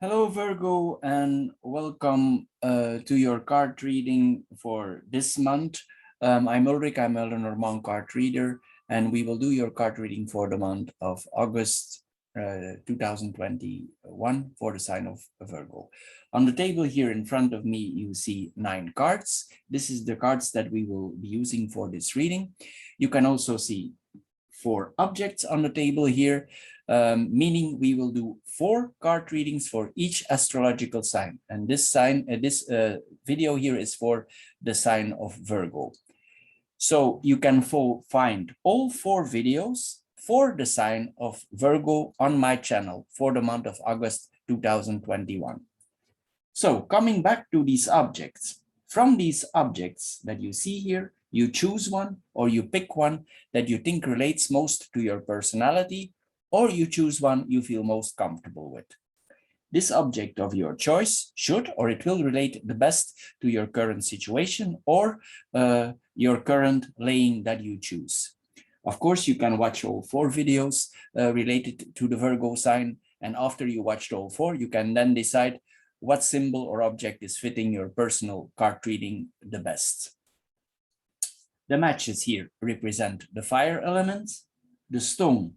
Hello, Virgo, and welcome to your card reading for this month. I'm Ulrich, I'm a Lenormand card reader, and we will do your card reading for the month of August 2021 for the sign of Virgo. On the table here in front of me, you see 9 cards. This is the cards that we will be using for this reading. You can also see 4 objects on the table here, meaning we will do 4 card readings for each astrological sign. And this video here is for the sign of Virgo. So you can find all 4 videos for the sign of Virgo on my channel for the month of August 2021. So coming back to these objects, from these objects that you see here, you choose one or you pick one that you think relates most to your personality, or you choose one you feel most comfortable with. This object of your choice should or it will relate the best to your current situation or your current laying that you choose. Of course, you can watch all 4 videos related to the Virgo sign, and after you watched all 4, you can then decide what symbol or object is fitting your personal card reading the best. The matches here represent the fire element, the stone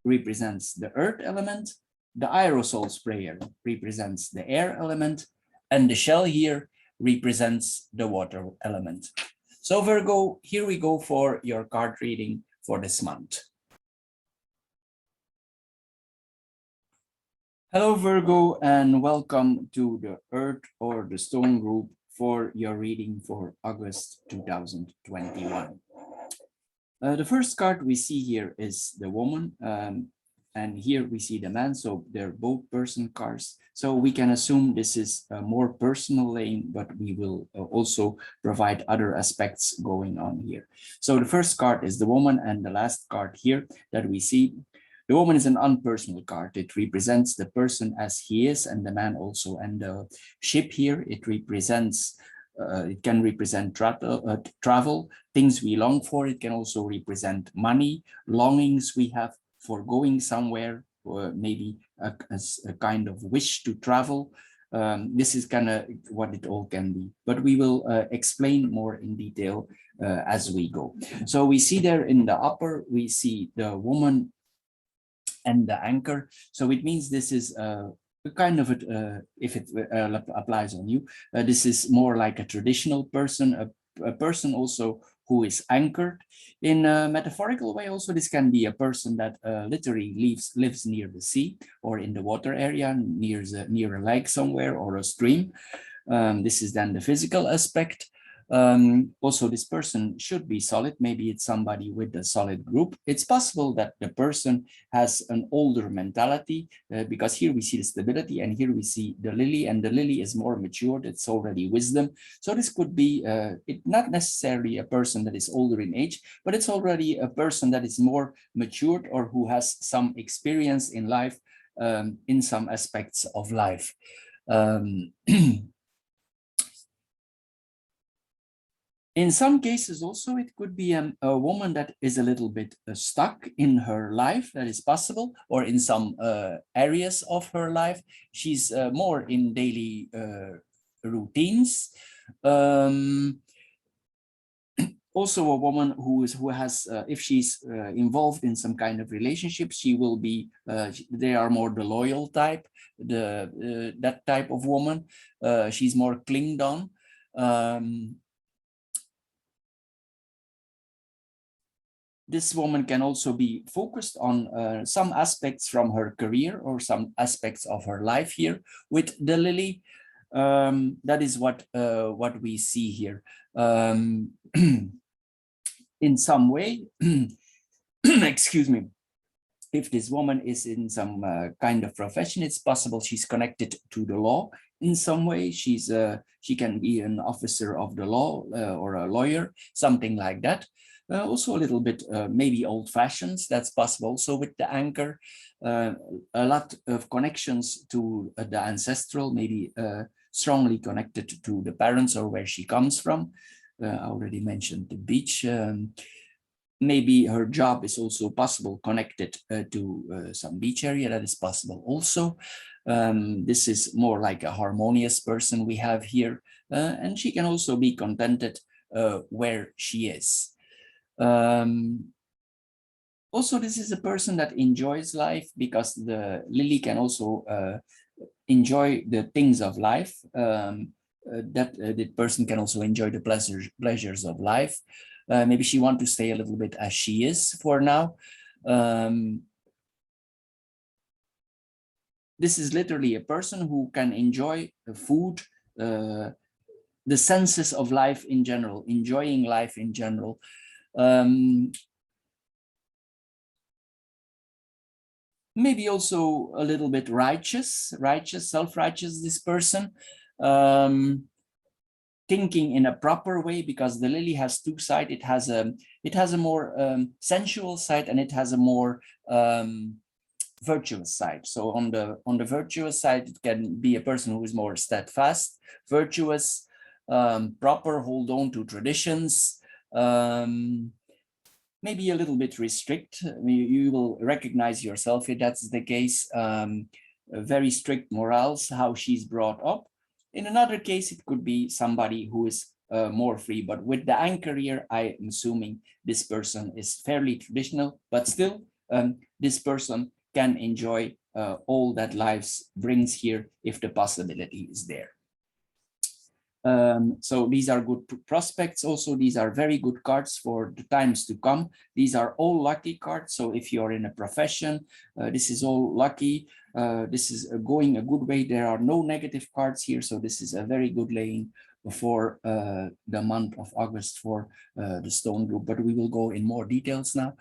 represents the earth element, the aerosol sprayer represents the air element, and the shell here represents the water element. So Virgo, here we go for your card reading for this month. Hello Virgo, and welcome to the Earth or the Stone group for your reading for August 2021. The first card we see here is the woman, and here we see the man, so they're both person cards. So we can assume this is a more personal laying, but we will also provide other aspects going on here. So the first card is the woman, and the last card here that we see, the woman is an unpersonal card. It represents the person as he is, and the man also. And the ship here, it represents, it can represent travel, things we long for. It can also represent money, longings we have for going somewhere, or maybe a kind of wish to travel. This is kind of what it all can be, but we will explain more in detail as we go. So we see there in the upper, we see the woman and the anchor. So it means this is a kind of, if it applies on you, this is more like a traditional person, a person also who is anchored. In a metaphorical way also, this can be a person that literally lives near the sea or in the water area, near a lake somewhere or a stream. This is then the physical aspect. Also, this person should be solid. Maybe it's somebody with a solid group. It's possible that the person has an older mentality because here we see the stability and here we see the lily, and the lily is more matured. It's already wisdom. So this could be not necessarily a person that is older in age, but it's already a person that is more matured or who has some experience in life, in some aspects of life. In some cases also, it could be a woman that is a little bit stuck in her life, that is possible, or in some areas of her life. She's more in daily routines. Also a woman who has, if she's involved in some kind of relationship, she will be, they are more the loyal type, that type of woman. She's more clinged on. This woman can also be focused on some aspects from her career or some aspects of her life here with the lily. That is what we see here. In some way, excuse me, if this woman is in some kind of profession, it's possible she's connected to the law in some way. She can be an officer of the law or a lawyer, something like that. Also a little bit maybe old-fashioned, that's possible also with the anchor. A lot of connections to the ancestral, maybe strongly connected to the parents or where she comes from. I already mentioned the beach. Maybe her job is also possible connected to some beach area. That is possible also. This is more like a harmonious person we have here, and she can also be contented where she is. Also, this is a person that enjoys life, because the lily can also enjoy the things of life. The person can also enjoy the pleasures of life. Maybe she wants to stay a little bit as she is for now. This is literally a person who can enjoy the food, the senses of life in general, enjoying life in general. Maybe also a little bit righteous, self-righteous, this person. Thinking in a proper way, because the lily has two sides. It has a more sensual side, and it has a more virtuous side. So on the virtuous side, it can be a person who is more steadfast, virtuous, proper, hold on to traditions, maybe a little bit restrict. You will recognize yourself if that's the case. Very strict morals, how she's brought up. In another case, it could be somebody who is more free, but with the anchor here, I am assuming this person is fairly traditional, but still this person can enjoy all that life brings here if the possibility is there. So these are good prospects. Also, these are very good cards for the times to come. These are all lucky cards. So if you're in a profession, this is all lucky. This is going a good way. There are no negative cards here. So this is a very good laying for the month of August for the stone group. But we will go in more details now.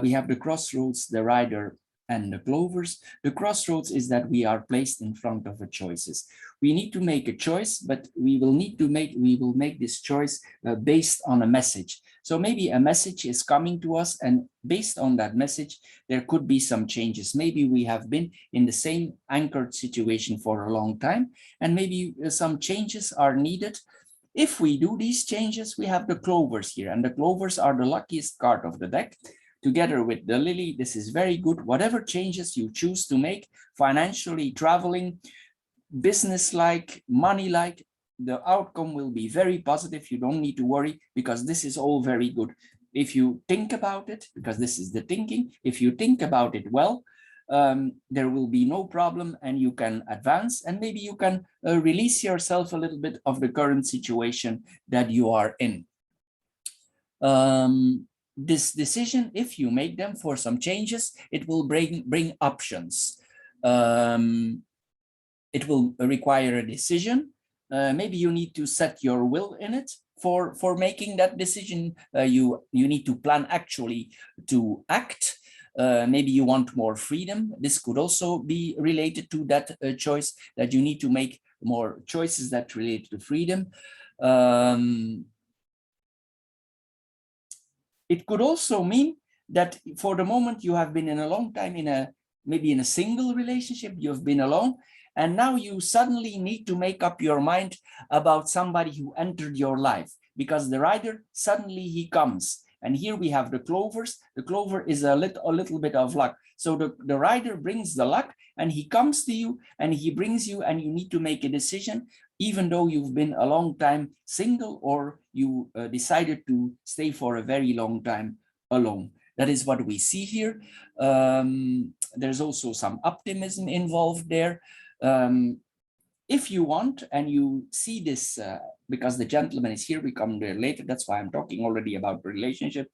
We have the crossroads, the rider, and the clovers. The crossroads is that we are placed in front of a choices. We need to make a choice, but we will make this choice based on a message. So maybe a message is coming to us, and based on that message, there could be some changes. Maybe we have been in the same anchored situation for a long time, and maybe some changes are needed. If we do these changes, we have the clovers here, and the clovers are the luckiest card of the deck. Together with the lily, this is very good. Whatever changes you choose to make, financially, traveling, business-like, money-like, the outcome will be very positive. You don't need to worry, because this is all very good. If you think about it, because this is the thinking, if you think about it well, there will be no problem, and you can advance, and maybe you can release yourself a little bit of the current situation that you are in. This decision, if you make them for some changes, it will bring options. It will require a decision. Maybe you need to set your will in it for making that decision. You need to plan actually to act. Maybe you want more freedom. This could also be related to that choice, that you need to make more choices that relate to freedom. It could also mean that for the moment you have been in a long time maybe in a single relationship, you've been alone, and now you suddenly need to make up your mind about somebody who entered your life, because the rider, suddenly he comes. And here we have the clovers. The clover is a little bit of luck. So the rider brings the luck, and he comes to you, and he brings you, and you need to make a decision, even though you've been a long time single, or you decided to stay for a very long time alone. That is what we see here. There's also some optimism involved there. If you want, and you see this, because the gentleman is here, we come there later, that's why I'm talking already about relationship.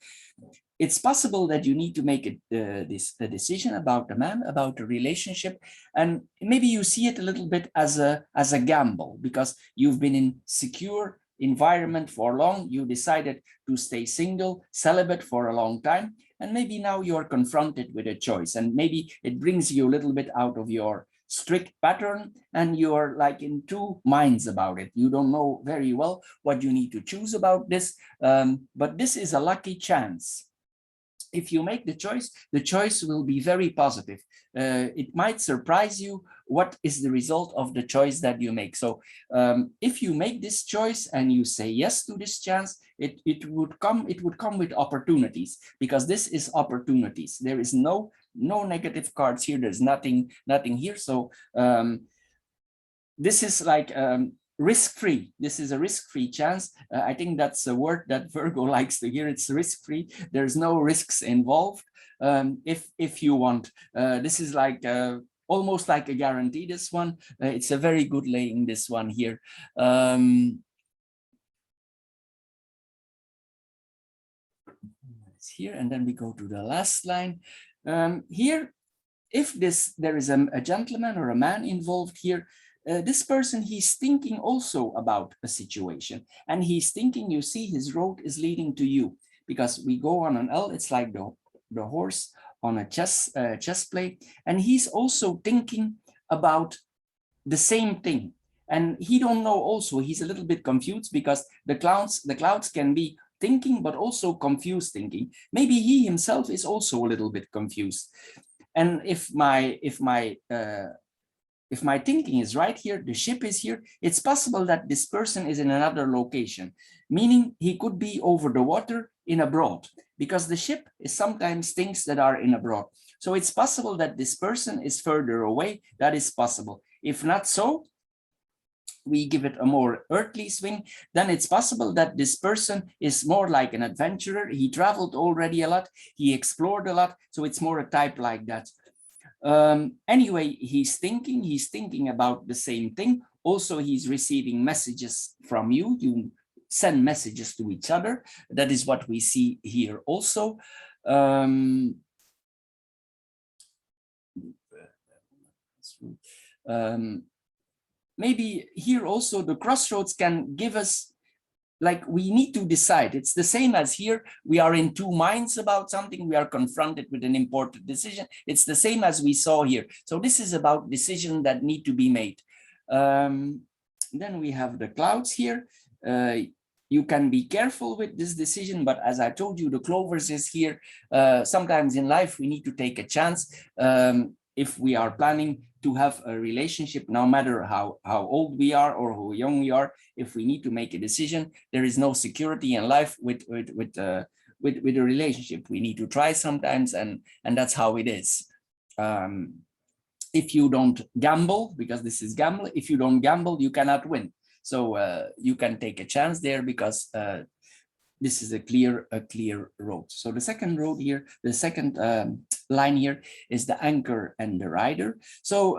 It's possible that you need to make a decision about the man, about the relationship, and maybe you see it a little bit as a gamble, because you've been in secure environment for long, you decided to stay single, celibate for a long time, and maybe now you're confronted with a choice, and maybe it brings you a little bit out of your strict pattern, and you're like in two minds about it. You don't know very well what you need to choose about this, but this is a lucky chance. if you make the choice will be very positive. It might surprise you what is the result of the choice that you make. So if you make this choice and you say yes to this chance, it would come with opportunities, because this is opportunities. There is no negative cards here. There's nothing here. So this is like risk-free. This is a risk-free chance. I think that's a word that Virgo likes to hear. It's risk-free. There's no risks involved. If you want, this is like almost like a guarantee. This one, it's a very good laying. This one here. It's here, and then we go to the last line. Here, if there is a gentleman or a man involved here, this person, he's thinking also about a situation, and he's thinking, you see, his road is leading to you, because we go on an L, it's like the horse on a chess play, and he's also thinking about the same thing, and he don't know also, he's a little bit confused, because the clouds can be thinking but also confused thinking. Maybe he himself is also a little bit confused. And if my thinking is right here, the ship is here, it's possible that this person is in another location, meaning he could be over the water in abroad, because the ship is sometimes things that are in abroad. So it's possible that this person is further away. That is possible. If not so, we give it a more earthly swing, then it's possible that this person is more like an adventurer. He traveled already a lot, he explored a lot, so it's more a type like that. Anyway, he's thinking about the same thing. Also, he's receiving messages from you. You send messages to each other. That is what we see here also. Maybe here also the crossroads can give us, like, we need to decide. It's the same as here. We are in two minds about something. We are confronted with an important decision. It's the same as we saw here. So this is about decisions that need to be made. Then we have the clouds here. You can be careful with this decision, but as I told you, the clovers is here. Sometimes in life, we need to take a chance. If we are planning to have a relationship, no matter how old we are or how young we are, if we need to make a decision, there is no security in life with a relationship. We need to try sometimes, and that's how it is. If you don't gamble, because this is gamble, if you don't gamble, you cannot win. So you can take a chance there, because this is a clear road. So the second road here, the second line here is the anchor and the rider. So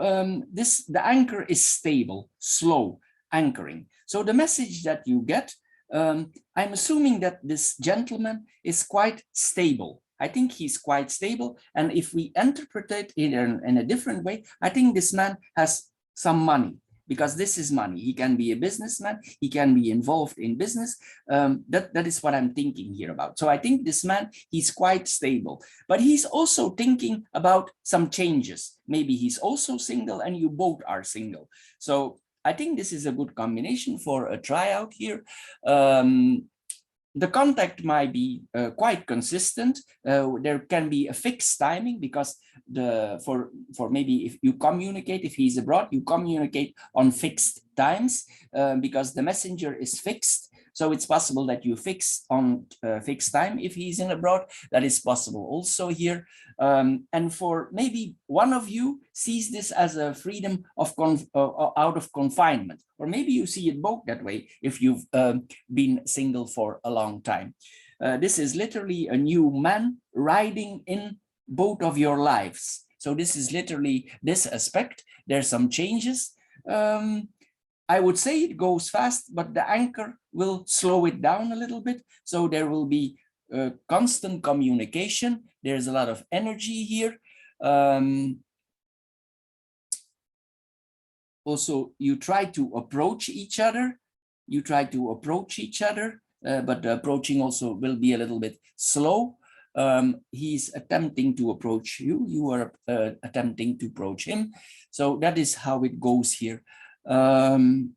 the anchor is stable, slow, anchoring. So the message that you get, I'm assuming that this gentleman is quite stable. I think he's quite stable. And if we interpret it in a different way, I think this man has some money, because this is money. He can be a businessman. He can be involved in business. That is what I'm thinking here about. So I think this man, he's quite stable, but he's also thinking about some changes. Maybe he's also single and you both are single. So I think this is a good combination for a tryout here. The contact might be quite consistent. There can be a fixed timing, because for maybe if you communicate, if he's abroad, you communicate on fixed times, because the messenger is fixed. So it's possible that you fix on fixed time if he's in abroad. That is possible also here. And for maybe one of you sees this as a freedom of out of confinement, or maybe you see it both that way if you've been single for a long time. This is literally a new man riding in both of your lives. So this is literally this aspect. There's some changes. I would say it goes fast, but the anchor will slow it down a little bit. So there will be constant communication. There's a lot of energy here. Also, you try to approach each other. But the approaching also will be a little bit slow. He's attempting to approach you. You are attempting to approach him. So that is how it goes here. Then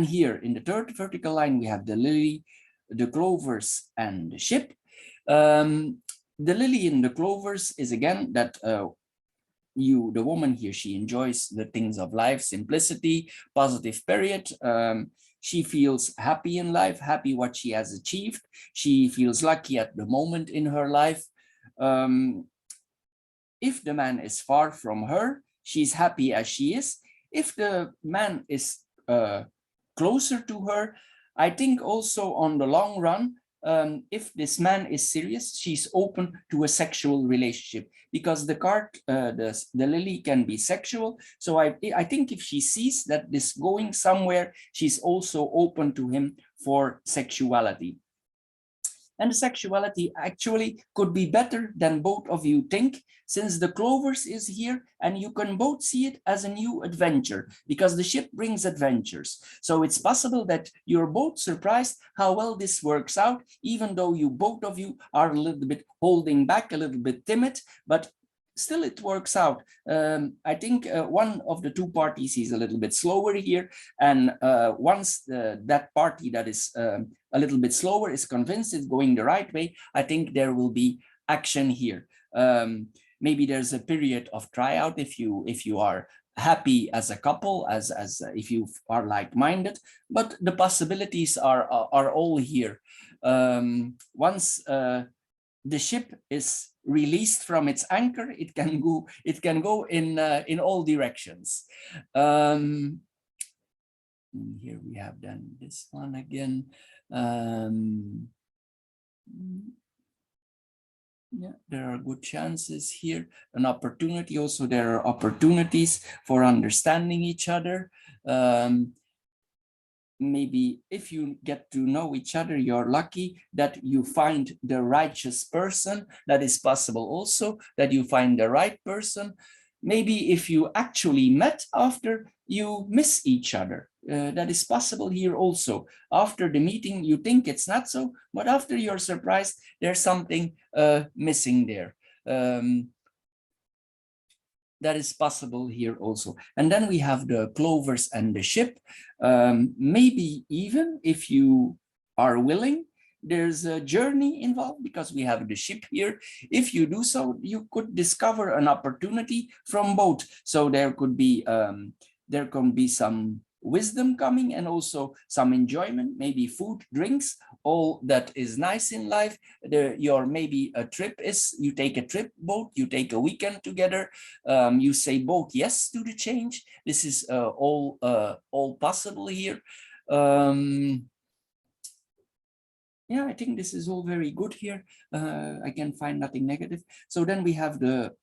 here in the third vertical line, we have the lily, the clovers, and the ship. The lily in the clovers is again that the woman here, she enjoys the things of life, simplicity, positive period. She feels happy in life, happy what she has achieved. She feels lucky at the moment in her life. If the man is far from her, she's happy as she is. If the man is closer to her, I think also on the long run, if this man is serious, she's open to a sexual relationship, because the card, the lily can be sexual. So I think if she sees that this going somewhere, she's also open to him for sexuality. And the sexuality actually could be better than both of you think, since the clovers is here and you can both see it as a new adventure, because the ship brings adventures. So it's possible that you're both surprised how well this works out, even though you both of you are a little bit holding back, a little bit timid, but still it works out. I think one of the two parties is a little bit slower here, and once that party that is a little bit slower is convinced it's going the right way, I think there will be action here. Maybe there's a period of tryout if you are happy as a couple, as if you are like-minded, but the possibilities are all here. Once the ship is released from its anchor, it can go in all directions. Here we have then this one again. Yeah, there are good chances here, an opportunity. Also, there are opportunities for understanding each other. Maybe if you get to know each other, you're lucky that you find the righteous person. That is possible also, that you find the right person. Maybe if you actually met after, you miss each other. That is possible here also. After the meeting, you think it's not so, but after you're surprised, there's something missing there. That is possible here also. And then we have the clovers and the ship. Maybe even if you are willing, there's a journey involved, because we have the ship here. If you do so, you could discover an opportunity from both. So there could be some wisdom coming, and also some enjoyment, maybe food, drinks, all that is nice in life. Your maybe a trip is, you take a trip both, you take a weekend together, you say both yes to the change. This is all possible here. Yeah, I think this is all very good here. I can find nothing negative. So then we have the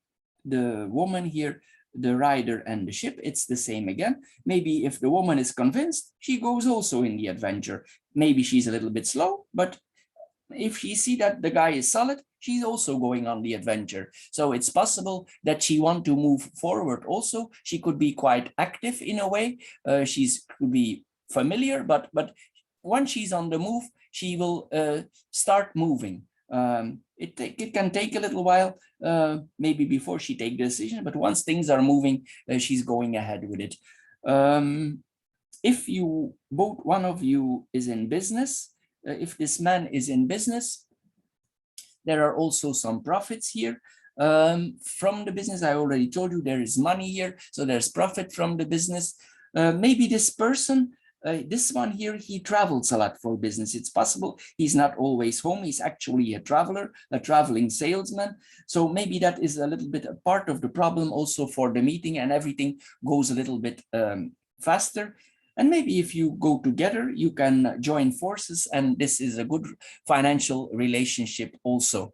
woman here, the rider and the ship. It's the same again. Maybe if the woman is convinced, she goes also in the adventure. Maybe she's a little bit slow, but if she see that the guy is solid, she's also going on the adventure. So it's possible that she want to move forward also. She could be quite active in a way. She's could be familiar, but once she's on the move, she will start moving. It can take a little while, maybe before she take the decision, but once things are moving, she's going ahead with it. If one of you is in business, if this man is in business, there are also some profits here from the business. I already told you there is money here, so there's profit from the business. Maybe this person, this one here, he travels a lot for business. It's possible he's not always home. He's actually a traveler, a traveling salesman. So maybe that is a little bit a part of the problem also for the meeting, and everything goes a little bit faster. And maybe if you go together, you can join forces, and this is a good financial relationship also.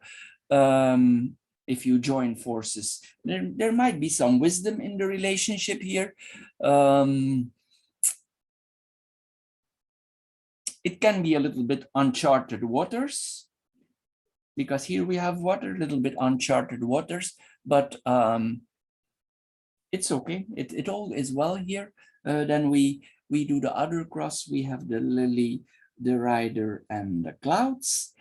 If you join forces, there might be some wisdom in the relationship here. It can be a little bit uncharted waters, because here we have water, a little bit uncharted waters, but it's okay. It all is well here. Then we do the other cross. We have the lily, the rider, and the clouds.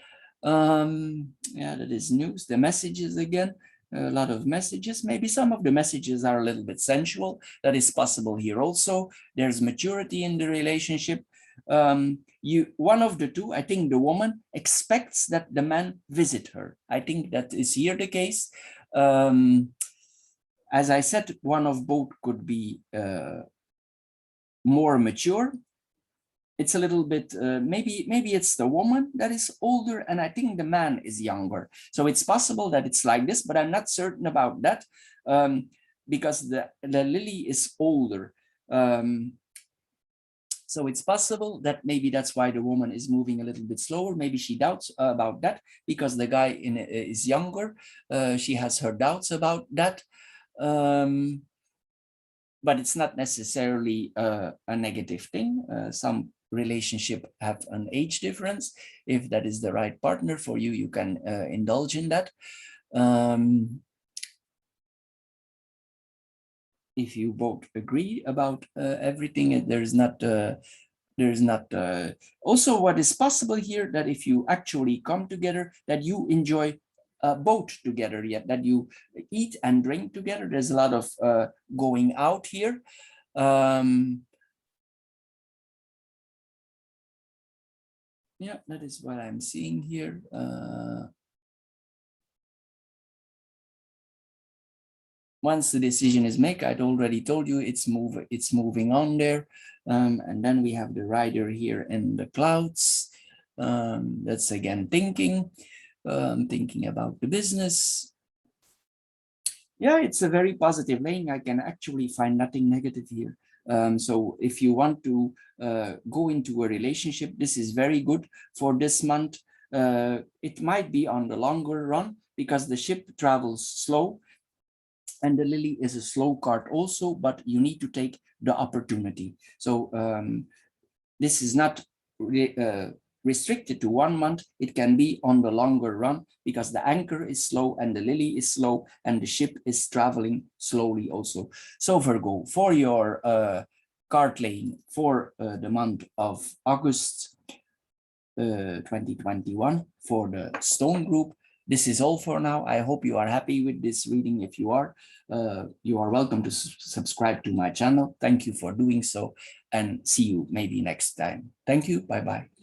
Yeah, that is news. The messages again, a lot of messages. Maybe some of the messages are a little bit sensual. That is possible here also. There's maturity in the relationship. One of the two, I think the woman expects that the man visit her. I think that is here the case. As I said, one of both could be more mature. It's a little bit, maybe it's the woman that is older and I think the man is younger. So it's possible that it's like this, but I'm not certain about that because the lily is older. So it's possible that maybe that's why the woman is moving a little bit slower. Maybe she doubts about that because the guy is younger. She has her doubts about that. But it's not necessarily a negative thing. Some relationship have an age difference. If that is the right partner for you, you can indulge in that. If you both agree about everything, there's not also what is possible here, that if you actually come together, that you enjoy both together, yet that you eat and drink together. There's a lot of going out here. Yeah, that is what I'm seeing here. Once the decision is made, I'd already told you it's moving on there. And then we have the rider here in the clouds. That's again thinking about the business. Yeah, it's a very positive laying. I can actually find nothing negative here. So if you want to go into a relationship, this is very good for this month. It might be on the longer run because the ship travels slow. And the lily is a slow card also, but you need to take the opportunity. So this is not restricted to 1 month. It can be on the longer run because the anchor is slow and the lily is slow and the ship is traveling slowly also. So Virgo, for your card laying for the month of August 2021 for the stone group, this is all for now. I hope you are happy with this reading. If you are welcome to subscribe to my channel. Thank you for doing so and see you maybe next time. Thank you. Bye-bye.